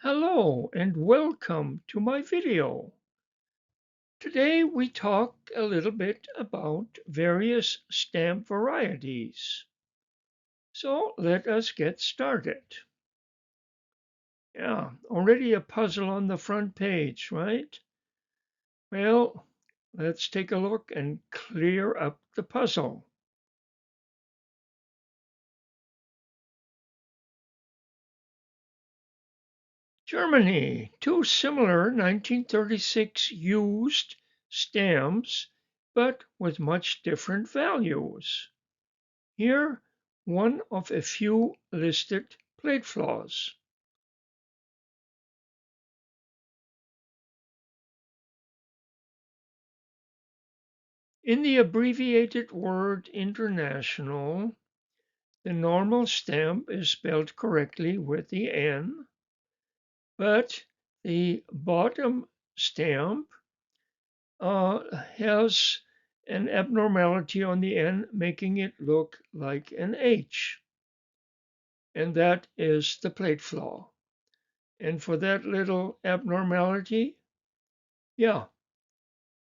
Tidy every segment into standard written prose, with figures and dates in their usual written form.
Hello and welcome to my video. Today we talk a little bit about various stamp varieties. So let us get started. Yeah, already a puzzle on the front page, right? Well, let's take a look and clear up the puzzle. Germany, two similar 1936 used stamps, but with much different values. Here, one of a few listed plate flaws. In the abbreviated word international, the normal stamp is spelled correctly with the N, but the bottom stamp has an abnormality on the N, making it look like an H. And that is the plate flaw. And for that little abnormality, yeah,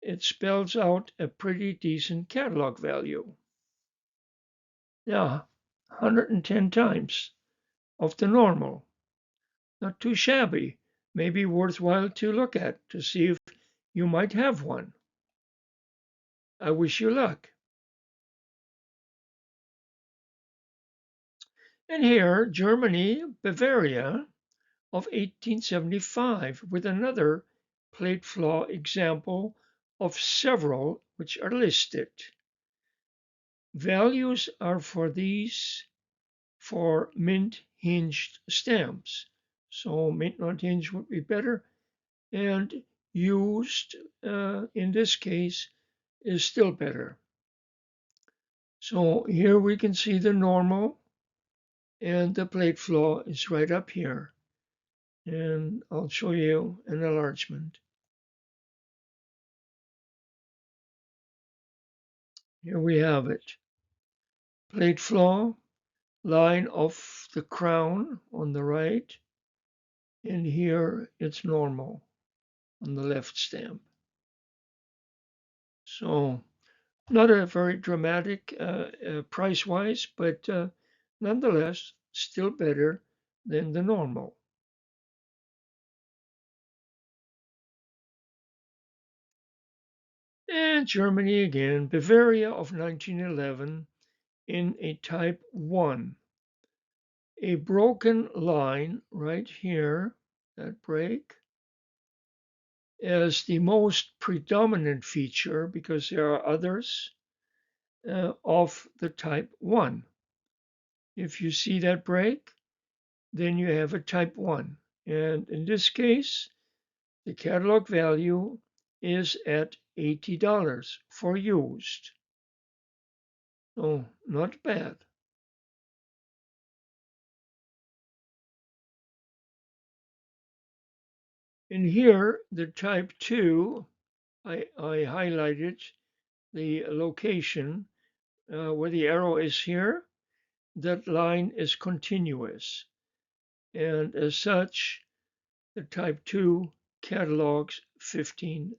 it spells out a pretty decent catalog value. Yeah, 110 times of the normal. Not too shabby. Maybe worthwhile to look at to see if you might have one. I wish you luck. And here, Germany, Bavaria of 1875, with another plate flaw example of several which are listed. Values are for these for mint hinged stamps. So mint not hinged would be better, and used in this case is still better. So here we can see the normal, and the plate flaw is right up here. And I'll show you an enlargement. Here we have it. Plate flaw, line of the crown on the right, and here it's normal on the left stamp. So not a very dramatic price-wise, but nonetheless still better than the normal. And Germany again, Bavaria of 1911 in a type 1. A broken line right here, that break, is the most predominant feature because there are others of the type 1. If you see that break, then you have a type 1. And in this case, the catalog value is at $80 for used. So not bad. And here, the type 2, I highlighted the location where the arrow is here. That line is continuous. And as such, the type 2 catalogs $15.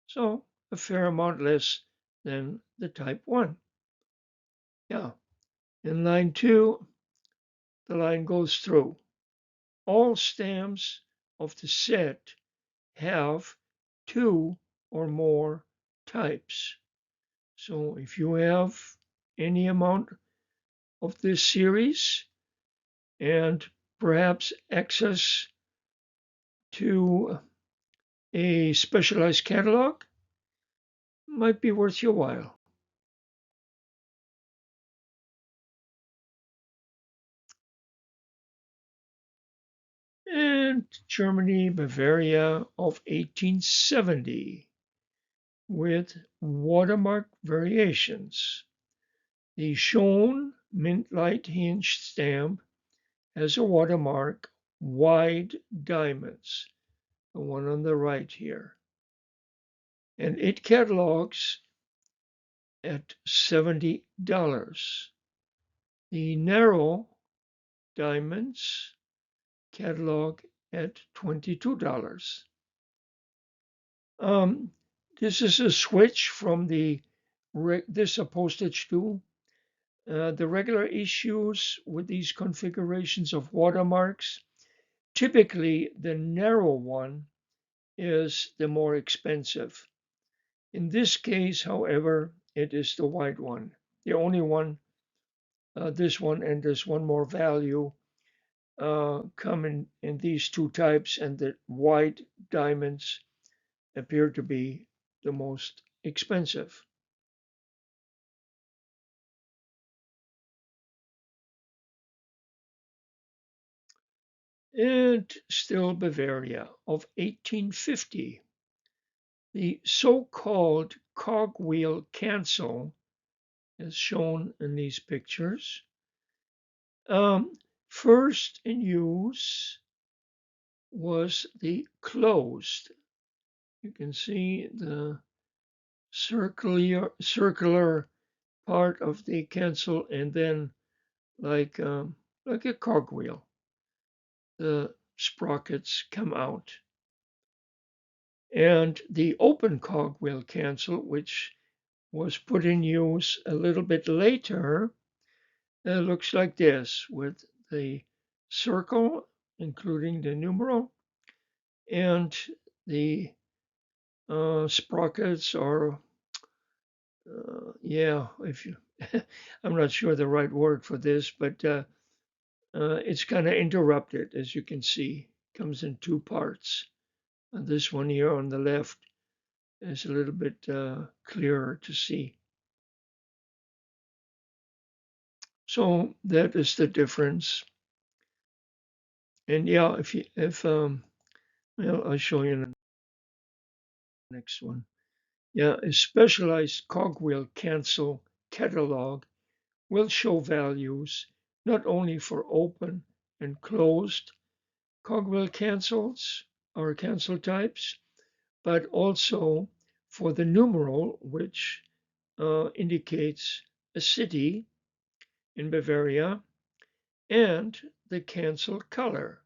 So a fair amount less than the type 1. Yeah. In line 2, the line goes through. All stamps of the set have 2 or more types. So if you have any amount of this series and perhaps access to a specialized catalog, might be worth your while. And Germany, Bavaria of 1870 with watermark variations. The shown mint light hinged stamp has a watermark, wide diamonds, the one on the right here. And it catalogs at $70. The narrow diamonds catalog at $22. Um, this is a switch from this a postage too. The regular issues with these configurations of watermarks, typically the narrow one is the more expensive. In this case, however, it is the wide one. The only one, this one and this one more value, come in these two types, and the wide diamonds appear to be the most expensive. And still Bavaria of 1850. The so-called cogwheel cancel, as shown in these pictures, first in use was the closed. You can see the circular part of the cancel, and then like a cogwheel, the sprockets come out. And the open cogwheel cancel, which was put in use a little bit later, looks like this, with the circle, including the numeral, and the sprockets are, yeah, if you, I'm not sure the right word for this, but it's kind of interrupted, as you can see. It comes in two parts. And this one here on the left is a little bit clearer to see. So that is the difference. And yeah, well, I'll show you in the next one. Yeah, a specialized cogwheel cancel catalog will show values not only for open and closed cogwheel cancels or cancel types, but also for the numeral, which indicates a city in Bavaria, and the cancel color.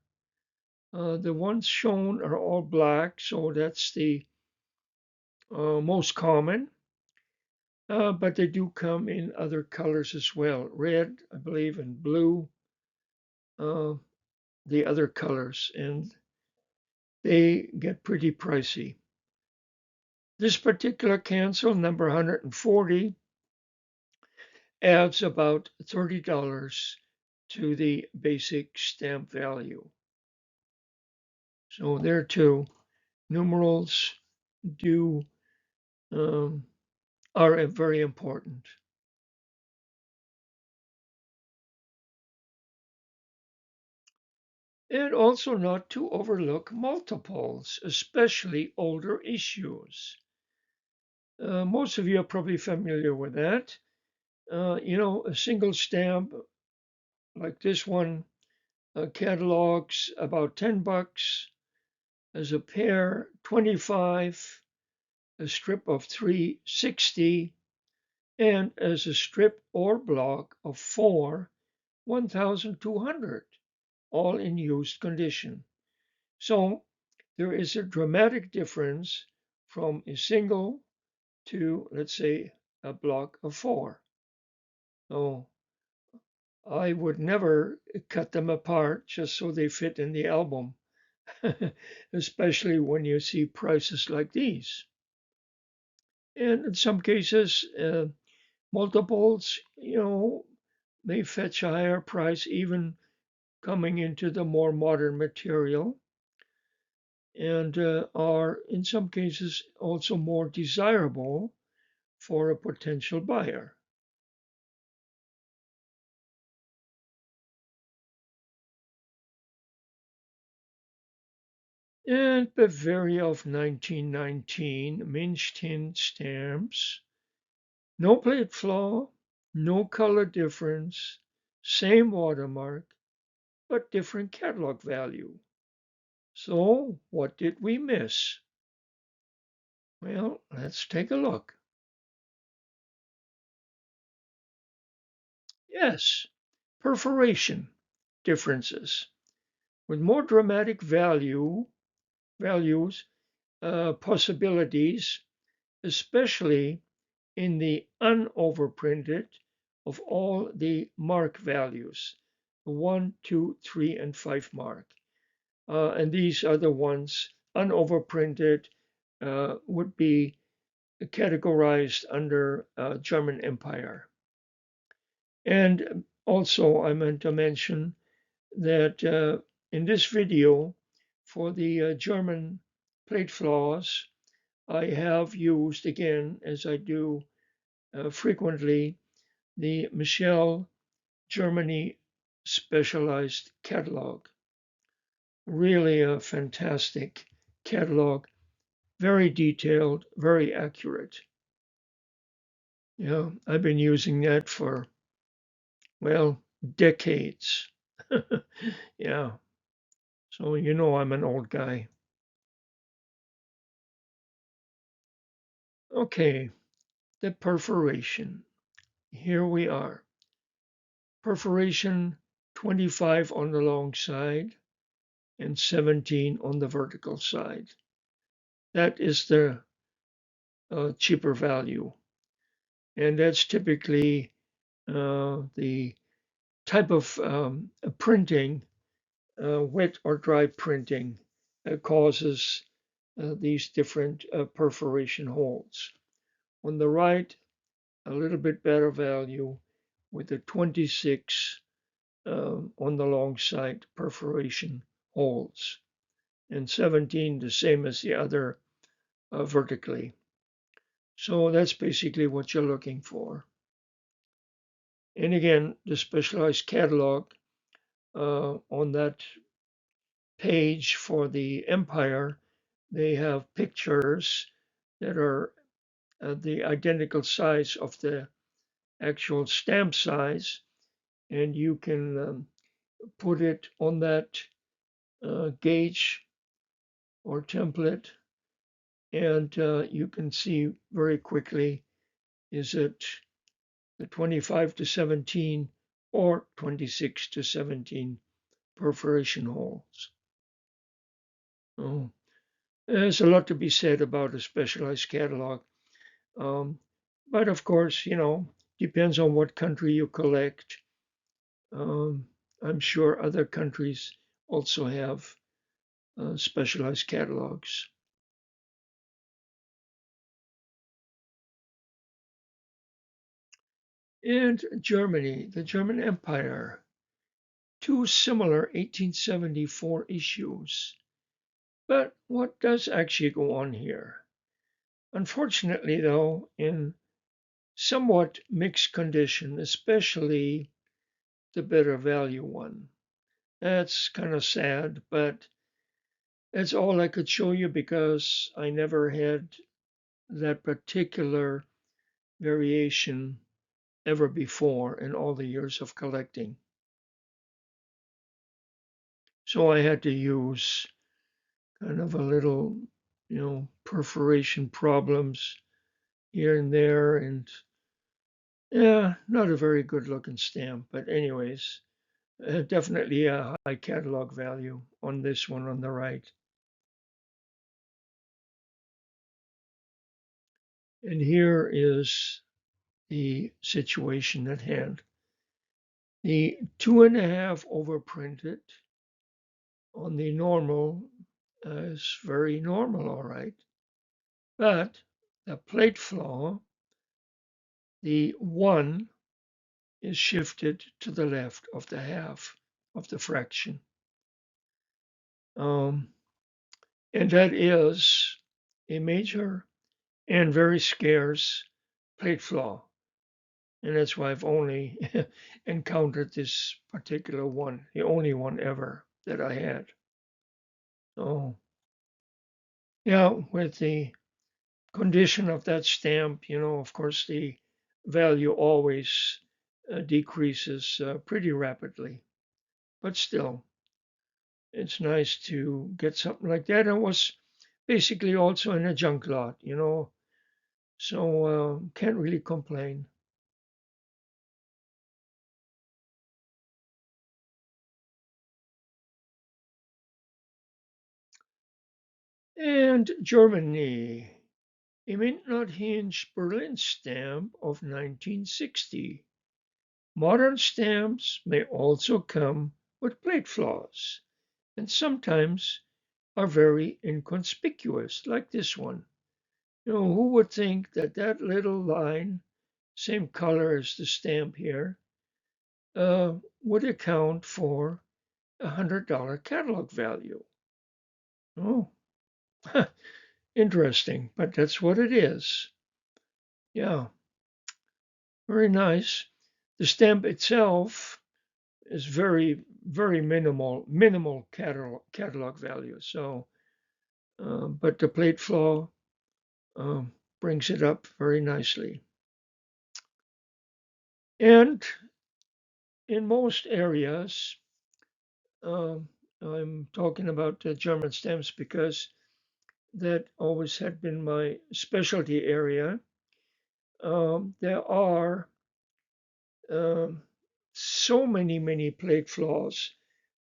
The ones shown are all black, so that's the most common, but they do come in other colors as well. Red, I believe, and blue, uh, the other colors, and they get pretty pricey. This particular cancel, number 140, adds about $30 to the basic stamp value. So there too, numerals do um, are very important. And also not to overlook multiples, especially older issues. Most of you are probably familiar with that. A single stamp like this one catalogs about $10 as a pair, 25, a strip of 360, and as a strip or block of 4, 1,200, all in used condition. So there is a dramatic difference from a single to, let's say, a block of 4. So I would never cut them apart just so they fit in the album, especially when you see prices like these. And in some cases, multiples, may fetch a higher price even coming into the more modern material, and are in some cases also more desirable for a potential buyer. And Bavaria of 1919, Minch tin stamps, no plate flaw, no color difference, same watermark, but different catalog value. So what did we miss? Well, let's take a look. Yes, perforation differences. with more dramatic values, possibilities, especially in the unoverprinted of all the mark values, the 1, 2, 3, and 5 mark. And these are the ones unoverprinted would be categorized under German Empire. And also, I meant to mention that in this video for the German plate flaws, I have used again, as I do frequently, the Michel Germany Specialized Catalog. Really a fantastic catalog, very detailed, very accurate. Yeah, I've been using that for, well, decades. Yeah, so you know I'm an old guy. Okay, the perforation. Here we are. Perforation 25 on the long side and 17 on the vertical side. That is the cheaper value. And that's typically the type of printing, wet or dry printing, causes these different perforation holes. On the right, a little bit better value with the 26 on the long side perforation holes, and 17 the same as the other vertically. So that's basically what you're looking for. And again, the specialized catalog on that page for the Empire, they have pictures that are the identical size of the actual stamp size, and you can put it on that gauge or template, and you can see very quickly, is it the 25 to 17 or 26 to 17 perforation holes. Oh, there's a lot to be said about a specialized catalog. But of course, depends on what country you collect. Um, I'm sure other countries also have specialized catalogs. And Germany, the German Empire, two similar 1874 issues. But what does actually go on here? Unfortunately, though, in somewhat mixed condition, especially the better value one. That's kind of sad, but that's all I could show you because I never had that particular variation ever before in all the years of collecting. So I had to use kind of a little, perforation problems here and there, and yeah, not a very good looking stamp. But anyways, definitely a high catalog value on this one on the right. And here is the situation at hand. The 2.5 overprinted on the normal is very normal, all right. But the plate flaw, the 1 is shifted to the left of the half of the fraction. And that is a major and very scarce plate flaw. And that's why I've only encountered this particular one, the only one ever that I had. So, yeah, with the condition of that stamp, of course, the value always decreases pretty rapidly. But still, it's nice to get something like that. And was basically also in a junk lot, so can't really complain. And Germany, a mint not hinged Berlin stamp of 1960. Modern stamps may also come with plate flaws and sometimes are very inconspicuous, like this one. Who would think that that little line, same color as the stamp here, would account for $100 catalog value? Oh, interesting, but that's what it is. Yeah, very nice. The stamp itself is very minimal catalog value. So, but the plate flaw um, brings it up very nicely. And in most areas, um, I'm talking about the German stamps because that always had been my specialty area. There are um, so many plate flaws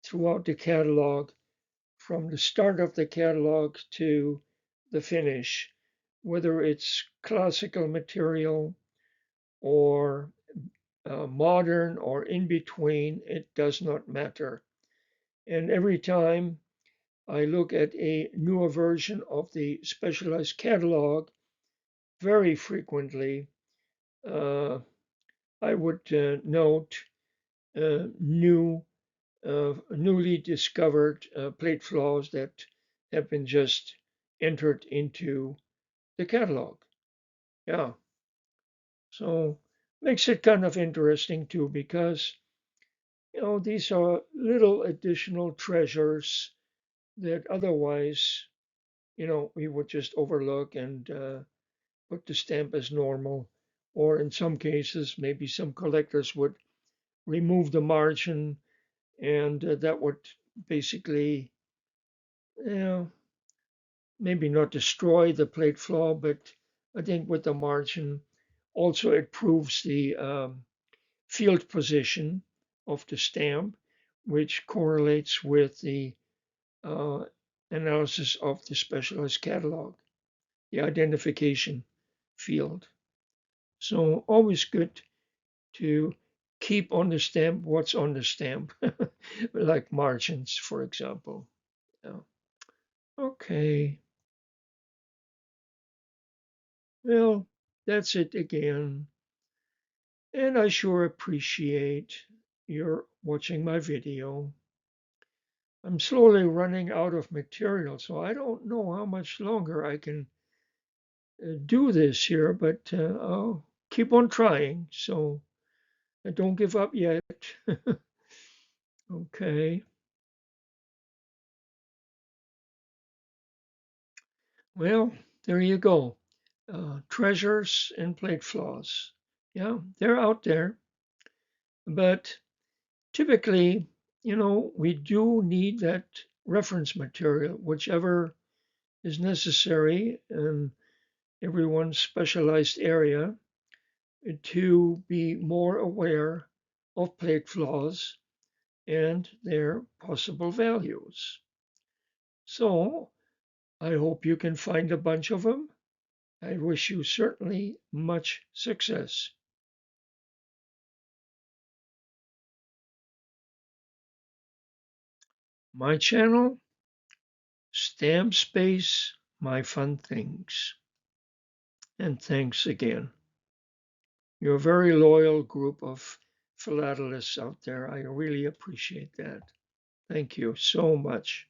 throughout the catalog, from the start of the catalog to the finish, whether it's classical material or modern or in between, it does not matter. And every time I look at a newer version of the specialized catalog, very frequently uh, I would note newly discovered plate flaws that have been just entered into the catalog. Yeah, so makes it kind of interesting too, because these are little additional treasures that otherwise we would just overlook and put the stamp as normal, or in some cases maybe some collectors would remove the margin, and that would basically, you know, maybe not destroy the plate flaw, but I think with the margin also it proves the field position of the stamp, which correlates with the uh, analysis of the specialized catalog, the identification field. So always good to keep on the stamp what's on the stamp, like margins, for example. Yeah. Okay, well, that's it again. And I sure appreciate your watching my video. I'm slowly running out of material, so I don't know how much longer I can do this here, but I'll keep on trying. So don't give up yet. Okay. Well, there you go. Treasures and plate flaws. Yeah, they're out there. But typically, we do need that reference material, whichever is necessary in everyone's specialized area, to be more aware of plate flaws and their possible values. So I hope you can find a bunch of them. I wish you certainly much success. My channel, Stamp Space, My Fun Things. And thanks again. You're a very loyal group of philatelists out there. I really appreciate that. Thank you so much.